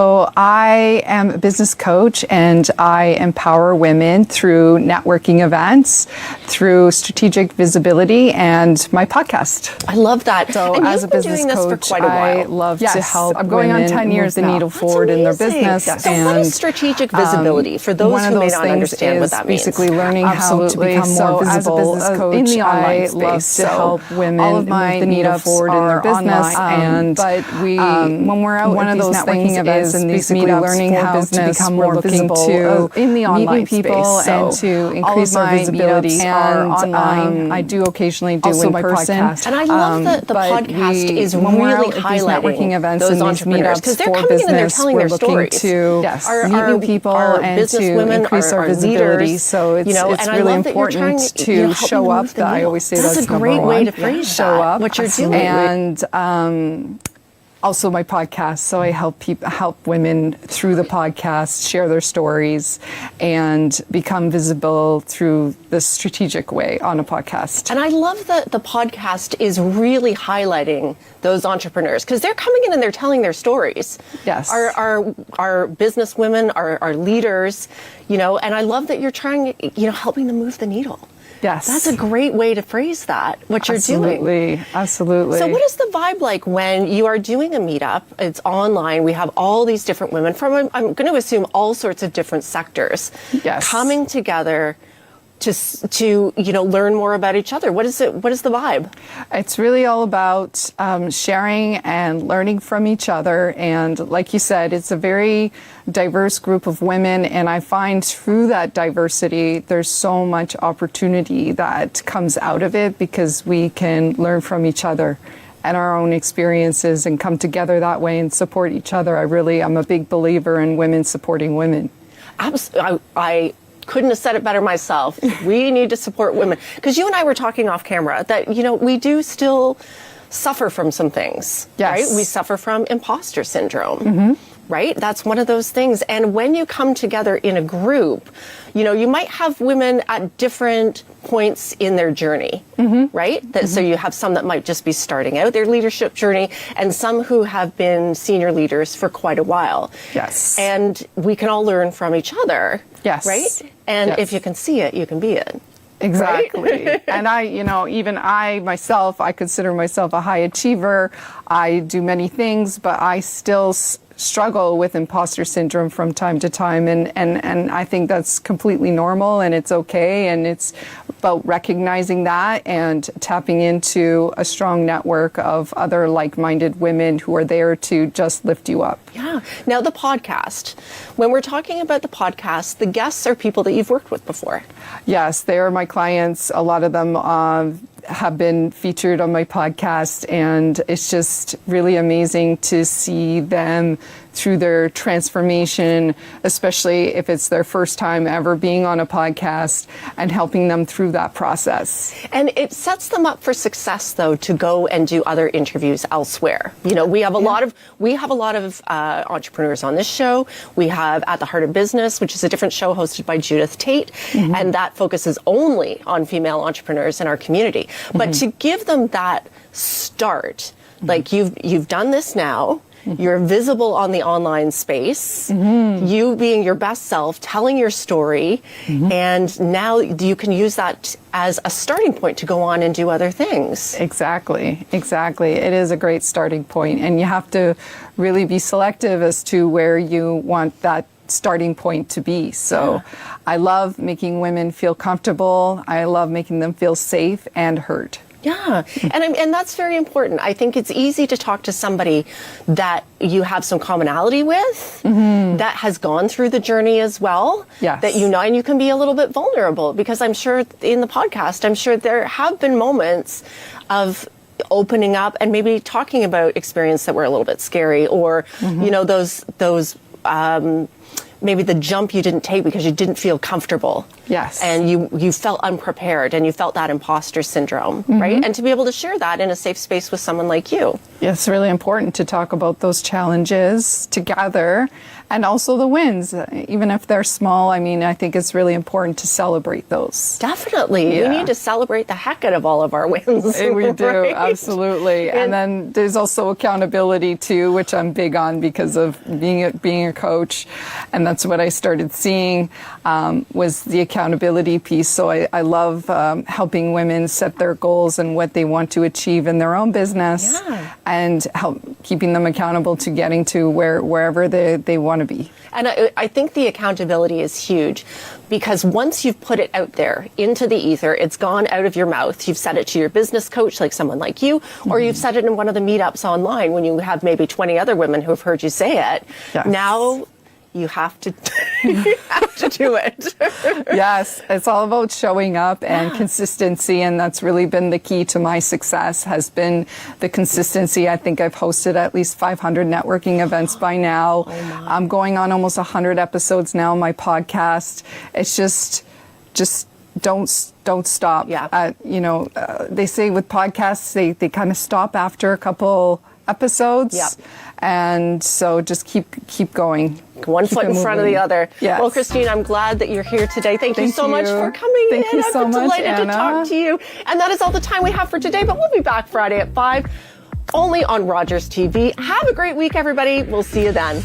So I am a business coach and I empower women through networking events, through strategic visibility, and my podcast. I love that. So and as a business doing coach, this for quite a while. I love to Yes, help I'm going on women 10 years move the now. needle That's forward in their amazing. business. So what is strategic visibility for those one of who may those not things understand what is that means? basically learning how to Absolutely. become So more as a visible business coach, in the online I space. love to So help women all of my move the needle meetups forward in their are business. online, and But we, when we're out one at of these those networking things events is and these basically meetups learning for how to business, become we're more looking visible to in the online meet new people space. and So to increase all of our my visibility. meetups are And online. I do occasionally do Also in my person. podcast. And I love that the but podcast is when we're really out at these networking highlighting events those and these entrepreneurs meetups because they're for coming in and they're business, telling we're their looking stories. to meet new people and business to women, increase our visibility. visibility. So it's, it's and I really love that you're important trying, to help show them up. move the That I needle. always say that's that's a number great one. way to phrase show that, up. what you're doing. And also my podcast. So I help women through the podcast share their stories and become visible through the strategic way on a podcast. And I love that the podcast is really highlighting those entrepreneurs because they're coming in and they're telling their stories. Yes. Our business women, our leaders, and I love that you're trying, helping them move the needle. Yes. That's a great way to phrase that, what you're doing. Absolutely. So what is the vibe like when you are doing a meetup? It's online. We have all these different women from, I'm going to assume, all sorts of different sectors. Yes. Coming together to learn more about each other. What is it? What is the vibe? It's really all about sharing and learning from each other. And like you said, it's a very diverse group of women. And I find through that diversity, there's so much opportunity that comes out of it because we can learn from each other and our own experiences and come together that way and support each other. I'm a big believer in women supporting women. I couldn't have said it better myself. We need to support women. Because you and I were talking off camera that, we do still suffer from some things. Yes. Right? We suffer from imposter syndrome. Right? That's one of those things. And when you come together in a group, you might have women at different points in their journey, right? So you have some that might just be starting out their leadership journey and some who have been senior leaders for quite a while. Yes. And we can all learn from each other. Yes. Right? And if you can see it, you can be it. Exactly. And I myself, I consider myself a high achiever. I do many things, but I still struggle with imposter syndrome from time to time. And I think that's completely normal and it's okay. And it's about recognizing that and tapping into a strong network of other like-minded women who are there to just lift you up. Yeah. Now the podcast, when we're talking about the podcast, the guests are people that you've worked with before. Yes, they are my clients. A lot of them have been featured on my podcast, and it's just really amazing to see them through their transformation, especially if it's their first time ever being on a podcast, and helping them through that process. And it sets them up for success, though, to go and do other interviews elsewhere. We have a lot of entrepreneurs on this show. We have At the Heart of Business, which is a different show hosted by Judith Tate, and that focuses only on female entrepreneurs in our community. But to give them that start, like you've done this now. You're visible on the online space, you being your best self, telling your story, and now you can use that as a starting point to go on and do other things. Exactly. It is a great starting point, and you have to really be selective as to where you want that starting point to be. So I love making women feel comfortable. I love making them feel safe and heard. Yeah, and that's very important. I think it's easy to talk to somebody that you have some commonality with, that has gone through the journey as well, yes. that and you can be a little bit vulnerable, because I'm sure in the podcast, I'm sure there have been moments of opening up and maybe talking about experience that were a little bit scary, or, those maybe the jump you didn't take because you didn't feel comfortable. Yes. And you felt unprepared and you felt that imposter syndrome, right? And to be able to share that in a safe space with someone like you. It's really important to talk about those challenges together And also the wins, even if they're small. I mean, I think it's really important to celebrate those. Definitely. Yeah. We need to celebrate the heck out of all of our wins. We do, right? absolutely. And then there's also accountability too, which I'm big on because of being a coach. And that's what I started seeing was the accountability piece. So I love helping women set their goals and what they want to achieve in their own business, and help keeping them accountable to getting to wherever they want to be. And I think the accountability is huge, because once you've put it out there into the ether, it's gone out of your mouth. You've said it to your business coach, like someone like you, or you've said it in one of the meetups online when you have maybe 20 other women who have heard you say it. Yes. Now you have to, you have to do it. Yes, it's all about showing up and consistency, and that's really been the key to my success, has been the consistency. I think I've hosted at least 500 networking events by now. I'm going on almost 100 episodes now on my podcast. It's just don't stop. Yeah. They say with podcasts, they kind of stop after a couple episodes. Yep. And so just keep going. One Keep foot it in front of moving. the other. Yes. Well, Christine, I'm glad that you're here today. Thank you Thank so much you. for coming in. Thank you so I've been much, delighted to talk Anna. to you. And that is all the time we have for today, but we'll be back Friday at 5, only on Rogers TV. Have a great week, everybody. We'll see you then.